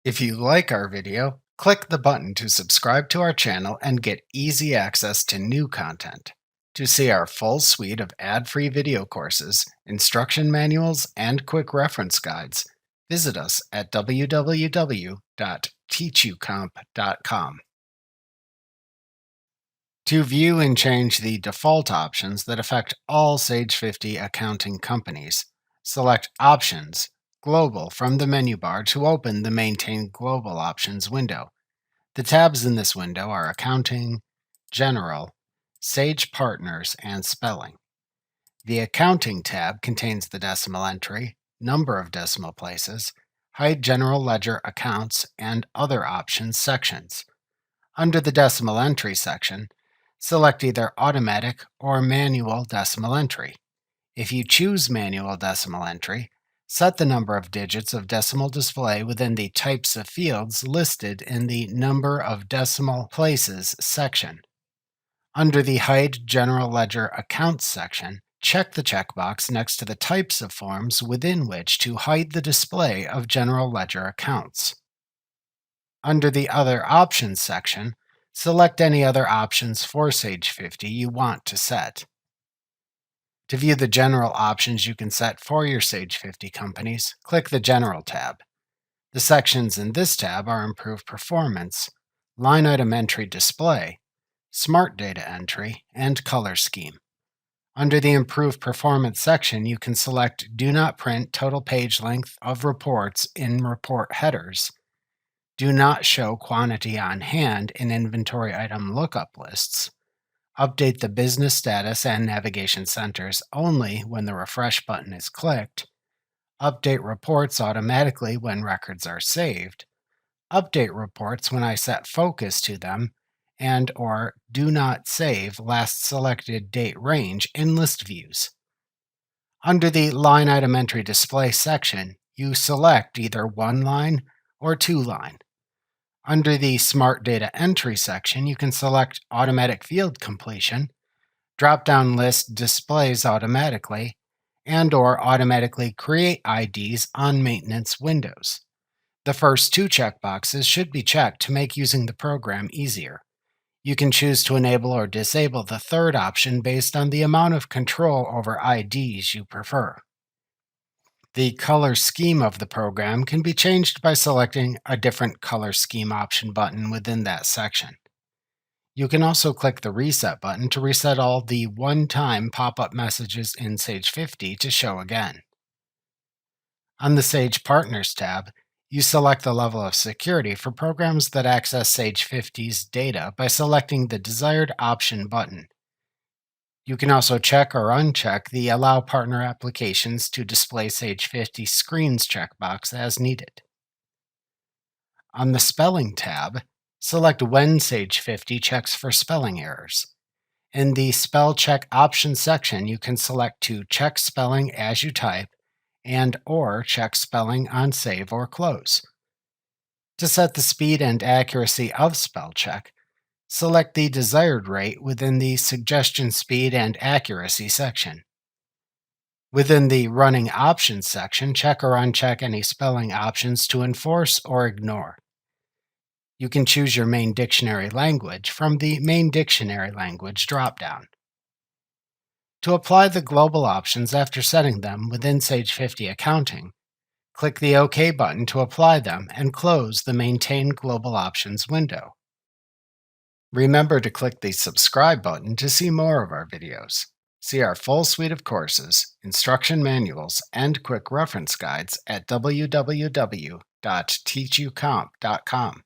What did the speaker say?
If you like our video, click the button to subscribe to our channel and get easy access to new content. To see our full suite of ad-free video courses, instruction manuals, and quick reference guides, visit us at www.teachucomp.com. To view and change the default options that affect all Sage 50 accounting companies, select Options, Global from the menu bar to open the Maintain Global Options window. The tabs in this window are Accounting, General, Sage Partners, and Spelling. The Accounting tab contains the decimal entry, number of decimal places, Hide General Ledger Accounts, and Other Options sections. Under the Decimal Entry section, select either Automatic or Manual Decimal Entry. If you choose Manual Decimal Entry, set the number of digits of decimal display within the types of fields listed in the Number of Decimal Places section. Under the Hide General Ledger Accounts section, check the checkbox next to the types of forms within which to hide the display of General Ledger accounts. Under the Other Options section, select any other options for Sage 50 you want to set. To view the general options you can set for your Sage 50 companies, click the General tab. The sections in this tab are Improved Performance, Line Item Entry Display, Smart Data Entry, and Color Scheme. Under the Improved Performance section, you can select Do Not Print Total Page Length of Reports in Report Headers, Do Not Show Quantity on Hand in Inventory Item Lookup Lists, Update the business status and navigation centers only when the refresh button is clicked, update reports automatically when records are saved, update reports when I set focus to them, and or do not save last selected date range in list views. Under the Line Item Entry Display section, you select either one line or two line. Under the Smart Data Entry section, you can select Automatic Field Completion, drop-down list displays automatically, and or automatically create IDs on maintenance windows. The first two checkboxes should be checked to make using the program easier. You can choose to enable or disable the third option based on the amount of control over IDs you prefer. The color scheme of the program can be changed by selecting a different color scheme option button within that section. You can also click the Reset button to reset all the one-time pop-up messages in Sage 50 to show again. On the Sage Partners tab, you select the level of security for programs that access Sage 50's data by selecting the desired option button. You can also check or uncheck the Allow Partner Applications to Display Sage 50 Screens checkbox as needed. On the Spelling tab, select When Sage 50 checks for spelling errors. In the Spell Check Options section, you can select to check spelling as you type and or check spelling on save or close. To set the speed and accuracy of spell check, select the desired rate within the Suggestion Speed and Accuracy section. Within the Running Options section, check or uncheck any spelling options to enforce or ignore. You can choose your main dictionary language from the Main Dictionary Language dropdown. To apply the global options after setting them within Sage 50 Accounting, click the OK button to apply them and close the Maintain Global Options window. Remember to click the subscribe button to see more of our videos. See our full suite of courses, instruction manuals, and quick reference guides at www.teachucomp.com.